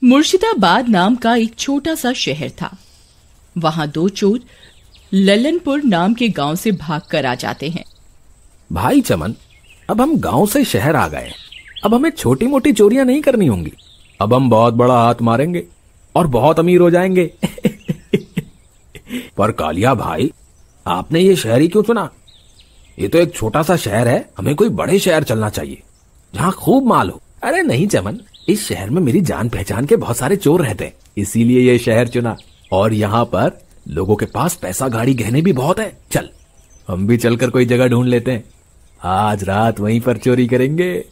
मुर्शिदाबाद नाम का एक छोटा सा शहर था। वहां दो चोर लल्लनपुर नाम के गांव से भागकर आ जाते हैं। भाई चमन, अब हम गांव से शहर आ गए। अब हमें छोटी मोटी चोरियां नहीं करनी होंगी। अब हम बहुत बड़ा हाथ मारेंगे और बहुत अमीर हो जाएंगे। पर कालिया भाई, आपने ये शहर ही क्यों चुना? ये तो एक छोटा सा शहर है। हमें कोई बड़े शहर चलना चाहिए जहाँ खूब माल हो। अरे नहीं चमन, इस शहर में मेरी जान पहचान के बहुत सारे चोर रहते हैं, इसीलिए ये शहर चुना। और यहाँ पर लोगों के पास पैसा, गाड़ी, गहने भी बहुत है। चल, हम भी चलकर कोई जगह ढूंढ लेते हैं। आज रात वहीं पर चोरी करेंगे।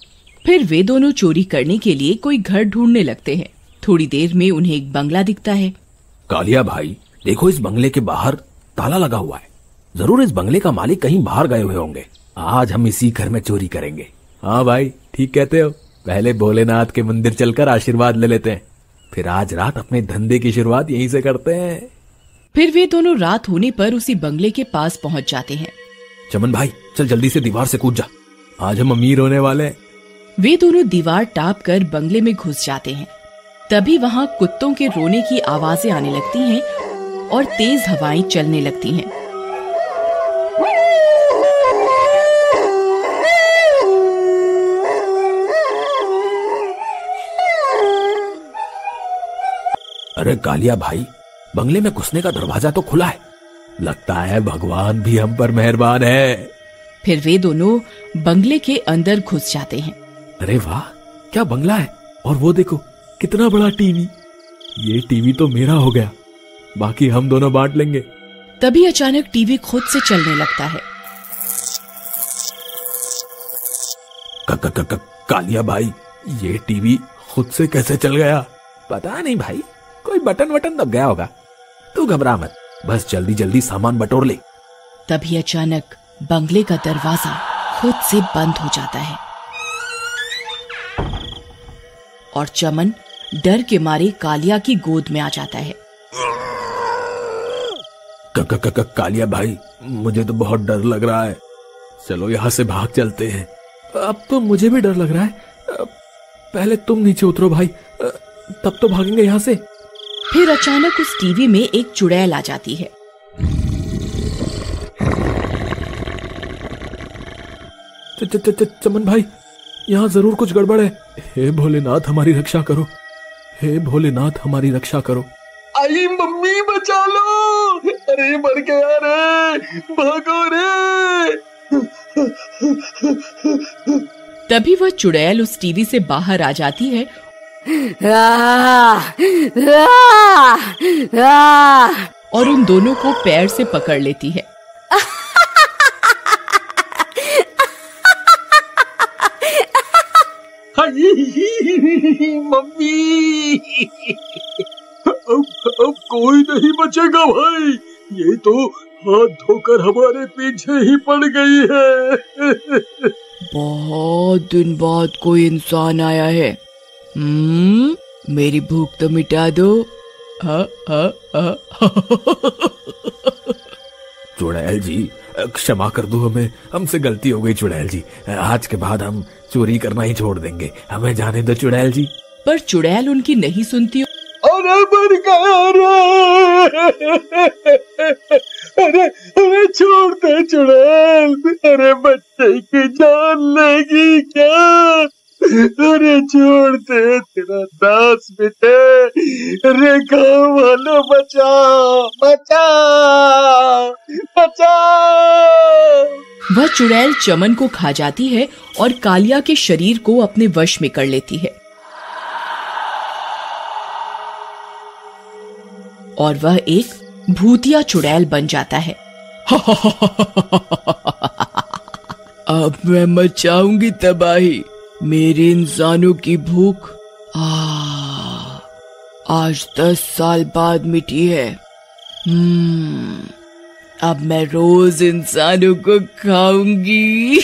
फिर वे दोनों चोरी करने के लिए कोई घर ढूंढने लगते हैं। थोड़ी देर में उन्हें एक बंगला दिखता है। कालिया भाई, देखो इस बंगले के बाहर ताला लगा हुआ है। जरूर इस बंगले का मालिक कहीं बाहर गए हुए होंगे। आज हम इसी घर में चोरी करेंगे। हाँ भाई, ठीक कहते हो। पहले भोलेनाथ के मंदिर चलकर आशीर्वाद ले लेते हैं, फिर आज रात अपने धंधे की शुरुआत यहीं से करते हैं। फिर वे दोनों रात होने पर उसी बंगले के पास पहुंच जाते हैं। चमन भाई, चल जल्दी से दीवार से कूद जा, आज हम अमीर होने वाले हैं। वे दोनों दीवार टाप कर बंगले में घुस जाते हैं। तभी वहां कुत्तों के रोने की आवाजें आने लगती हैं और तेज हवाएं चलने लगती हैं। अरे कालिया भाई, बंगले में घुसने का दरवाजा तो खुला है। लगता है भगवान भी हम पर मेहरबान है। फिर वे दोनों बंगले के अंदर घुस जाते हैं। अरे वाह, क्या बंगला है! और वो देखो, कितना बड़ा टीवी। ये टीवी तो मेरा हो गया, बाकी हम दोनों बांट लेंगे। तभी अचानक टीवी खुद से चलने लगता है। कालिया भाई, ये टीवी खुद से कैसे चल गया? पता नहीं भाई, कोई बटन वटन दब गया होगा। तू घबरा मत, बस जल्दी जल्दी सामान बटोर ले। तभी अचानक बंगले का दरवाजा खुद से बंद हो जाता है और चमन डर के मारे कालिया की गोद में आ जाता है। कालिया भाई, मुझे तो बहुत डर लग रहा है। चलो यहाँ से भाग चलते हैं। अब तो मुझे भी डर लग रहा है। पहले तुम नीचे उतरो भाई, तब तो भागेंगे यहाँ से। फिर अचानक उस टीवी में एक चुड़ैल आ जाती है। चमन भाई, यहाँ जरूर कुछ गड़बड़ है। हे भोलेनाथ, हमारी रक्षा करो। हे भोलेनाथ, हमारी रक्षा करो। आई मम्मी, बचा लो! अरे मर गया रे, भागो रे! तभी वह चुड़ैल उस टीवी से बाहर आ जाती है और उन दोनों को पैर से पकड़ लेती है। मम्मी, अब कोई नहीं बचेगा भाई। ये तो हाथ धोकर हमारे पीछे ही पड़ गई है। बहुत दिन बाद कोई इंसान आया है। मेरी भूख तो मिटा दो। चुड़ैल जी, क्षमा कर दो हमें, हमसे गलती हो गई चुड़ैल जी। आज के बाद हम चोरी करना ही छोड़ देंगे, हमें जाने दो चुड़ैल जी। पर चुड़ैल उनकी नहीं सुनती। अरे मर गया रे! अरे छोड़ दे चुड़ैल, अरे बच्चे की जान लेगी क्या? अरे छोड़ दे, तेरा दास बेटे। अरे गाँव वालों, बचाओ बचाओ बचाओ! वह चुड़ैल चमन को खा जाती है और कालिया के शरीर को अपने वश में कर लेती है और वह एक भूतिया चुड़ैल बन जाता है। अब मैं मचाऊंगी तबाही, मेरे इंसानों की भूख आज 10 साल बाद मिटी है। अब मैं रोज इंसानों को खाऊंगी।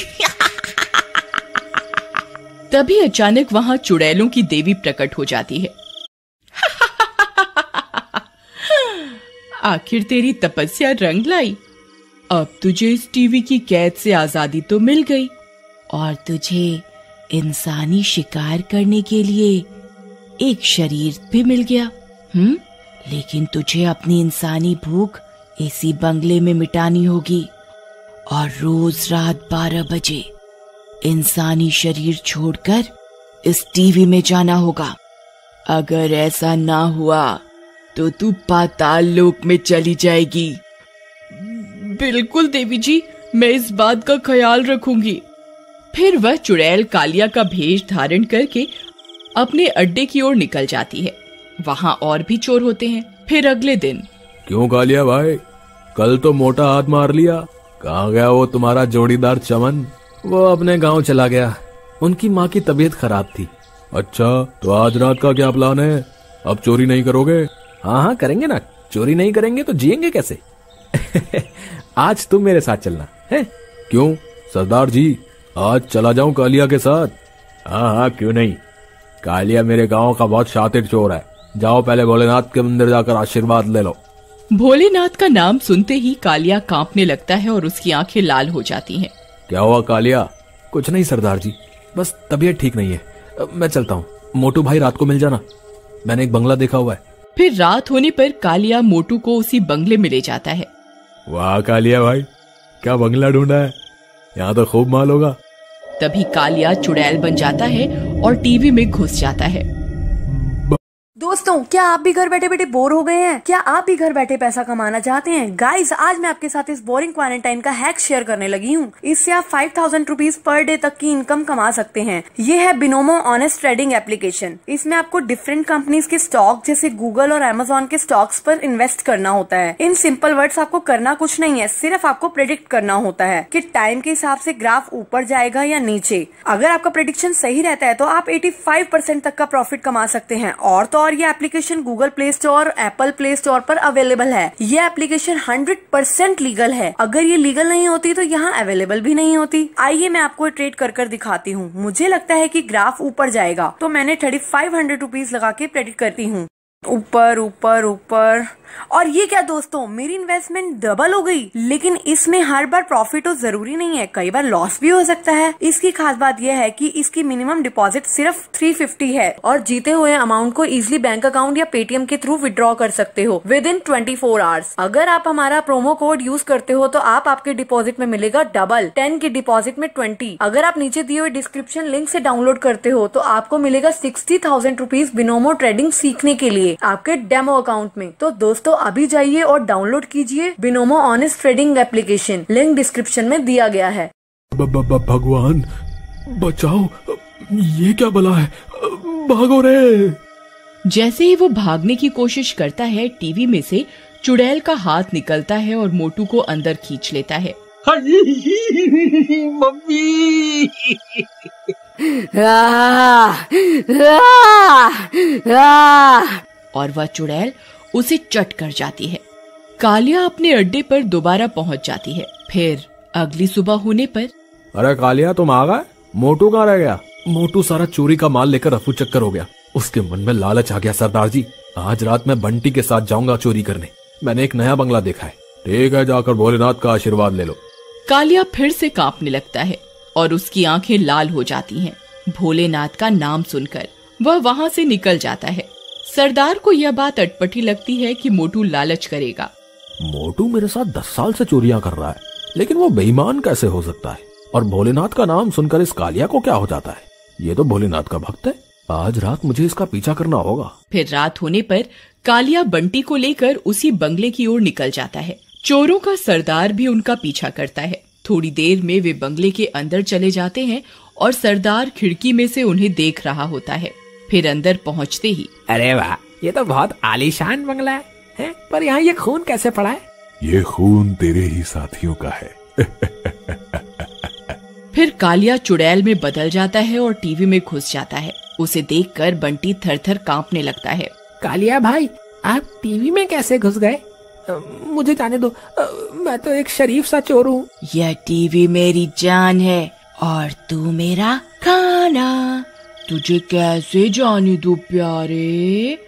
तभी अचानक वहां चुड़ैलों की देवी प्रकट हो जाती है। आखिर तेरी तपस्या रंग लाई। अब तुझे इस टीवी की कैद से आजादी तो मिल गई और तुझे इंसानी शिकार करने के लिए एक शरीर भी मिल गया। लेकिन तुझे अपनी इंसानी भूख इसी बंगले में मिटानी होगी और रोज रात 12 बजे इंसानी शरीर छोड़कर इस टीवी में जाना होगा। अगर ऐसा ना हुआ तो तू पाताल लोक में चली जाएगी। बिल्कुल देवी जी, मैं इस बात का ख्याल रखूंगी। फिर वह चुड़ैल कालिया का भेष धारण करके अपने अड्डे की ओर निकल जाती है। वहाँ और भी चोर होते हैं। फिर अगले दिन, क्यों कालिया भाई, कल तो मोटा हाथ मार लिया, कहाँ गया वो तुम्हारा जोड़ीदार चमन? वो अपने गांव चला गया, उनकी माँ की तबीयत खराब थी। अच्छा, तो आज रात का क्या प्लान है? अब चोरी नहीं करोगे? हाँ करेंगे ना, चोरी नहीं करेंगे तो जिएंगे कैसे? आज तुम मेरे साथ चलना है। क्यों सरदार जी, आज चला जाऊं कालिया के साथ? हाँ क्यों नहीं, कालिया मेरे गांव का बहुत शातिर चोर है। जाओ पहले भोलेनाथ के मंदिर जाकर आशीर्वाद ले लो। भोलेनाथ का नाम सुनते ही कालिया कांपने लगता है और उसकी आंखें लाल हो जाती हैं। क्या हुआ कालिया? कुछ नहीं सरदार जी, बस तबीयत ठीक नहीं है। मैं चलता हूँ, मोटू भाई रात को मिल जाना, मैंने एक बंगला देखा हुआ है। फिर रात होने पर कालिया मोटू को उसी बंगले में ले जाता है। वाह कालिया भाई, क्या बंगला ढूंढा है, यहाँ तो खूब माल होगा। तभी कालिया चुड़ैल बन जाता है और टीवी में घुस जाता है। दोस्तों, क्या आप भी घर बैठे बैठे बोर हो गए हैं? क्या आप भी घर बैठे पैसा कमाना चाहते हैं? गाइस, आज मैं आपके साथ इस बोरिंग क्वारंटाइन का हैक शेयर करने लगी हूँ। इससे आप 5000 रुपीज पर डे तक की इनकम कमा सकते हैं। ये है बिनोमो ऑनेस्ट ट्रेडिंग एप्लीकेशन। इसमें आपको डिफरेंट कंपनीज के स्टॉक जैसे गूगल और अमेजोन के स्टॉक्स पर इन्वेस्ट करना होता है। इन सिंपल वर्ड्स, आपको करना कुछ नहीं है, सिर्फ आपको प्रेडिक्ट करना होता है कि टाइम के हिसाब से ग्राफ ऊपर जाएगा या नीचे। अगर आपका प्रेडिक्शन सही रहता है तो आप 85% तक का प्रॉफिट कमा सकते हैं। और ये application Google play store, Apple play store पर अवेलेबल है। ये एप्लीकेशन 100% लीगल है। अगर ये लीगल नहीं होती तो यहाँ अवेलेबल भी नहीं होती। आइए मैं आपको ट्रेड कर दिखाती हूँ। मुझे लगता है कि ग्राफ ऊपर जाएगा तो मैंने 3500 रुपीज लगा के प्रेडिक्ट करती हूँ। ऊपर ऊपर ऊपर, और ये क्या दोस्तों, मेरी इन्वेस्टमेंट डबल हो गई। लेकिन इसमें हर बार प्रॉफिट तो जरूरी नहीं है, कई बार लॉस भी हो सकता है। इसकी खास बात यह है कि इसकी मिनिमम डिपॉजिट सिर्फ 350 है और जीते हुए अमाउंट को इजीली बैंक अकाउंट या पेटीएम के थ्रू विड्रॉ कर सकते हो विद इन 24 आवर्स। अगर आप हमारा प्रोमो कोड यूज करते हो तो आपके डिपॉजिट में मिलेगा डबल, 10 की डिपॉजिट में 20। अगर आप नीचे दिए हुए डिस्क्रिप्शन लिंक से डाउनलोड करते हो तो आपको मिलेगा 60,000 रुपीज बिनोमो ट्रेडिंग सीखने के लिए आपके डेमो अकाउंट में। तो दोस्तों, अभी जाइए और डाउनलोड कीजिए Binomo honest trading application, link description में दिया गया है। भगवान बचाओ, ये क्या बला है, भागो रे। जैसे ही वो भागने की कोशिश करता है, टीवी में से चुड़ैल का हाथ निकलता है और मोटू को अंदर खींच लेता है। मम्मी। और वह चुड़ैल उसे चट कर जाती है। कालिया अपने अड्डे पर दोबारा पहुंच जाती है। फिर अगली सुबह होने पर, अरे कालिया तुम आ गए, मोटू कहाँ रह गया? मोटू सारा चोरी का माल लेकर रफू चक्कर हो गया। उसके मन में लालच आ गया, सरदार जी आज रात मैं बंटी के साथ जाऊंगा चोरी करने, मैंने एक नया बंगला देखा है। ठीक है, जाकर भोलेनाथ का आशीर्वाद ले लो। कालिया फिर से कांपने लगता है और उसकी आंखें लाल हो जाती हैं। भोलेनाथ का नाम सुनकर वह वहाँ से निकल जाता है। सरदार को यह बात अटपटी लगती है कि मोटू लालच करेगा। मोटू मेरे साथ 10 साल से चोरियां कर रहा है, लेकिन वो बेईमान कैसे हो सकता है? और भोलेनाथ का नाम सुनकर इस कालिया को क्या हो जाता है? ये तो भोलेनाथ का भक्त है, आज रात मुझे इसका पीछा करना होगा। फिर रात होने पर कालिया बंटी को लेकर उसी बंगले की ओर निकल जाता है। चोरों का सरदार भी उनका पीछा करता है। थोड़ी देर में वे बंगले के अंदर चले जाते हैं और सरदार खिड़की में से उन्हें देख रहा होता है। फिर अंदर पहुंचते ही, अरे वाह, ये तो बहुत आलीशान बंगला है, पर यहाँ ये खून कैसे पड़ा है? ये खून तेरे ही साथियों का है। फिर कालिया चुड़ैल में बदल जाता है और टीवी में घुस जाता है। उसे देखकर बंटी थर-थर कांपने लगता है। कालिया भाई, आप टीवी में कैसे घुस गए? मुझे जाने दो, मैं तो एक शरीफ सा चोर हूँ। यह टीवी मेरी जान है और तू मेरा खाना, तुझे कैसे जाने दो प्यारे,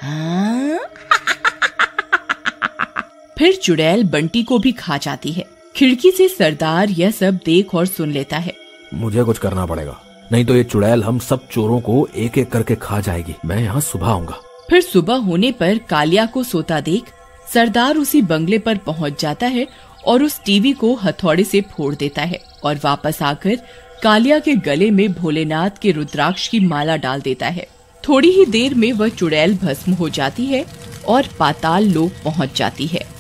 हाँ? फिर चुड़ैल बंटी को भी खा जाती है। खिड़की से सरदार यह सब देख और सुन लेता है। मुझे कुछ करना पड़ेगा, नहीं तो ये चुड़ैल हम सब चोरों को एक एक करके खा जाएगी। मैं यहाँ सुबह आऊंगा। फिर सुबह होने पर कालिया को सोता देख सरदार उसी बंगले पर पहुंच जाता है और उस टीवी को हथौड़े से फोड़ देता है और वापस आकर कालिया के गले में भोलेनाथ के रुद्राक्ष की माला डाल देता है। थोड़ी ही देर में वह चुड़ैल भस्म हो जाती है और पाताल लोक पहुंच जाती है।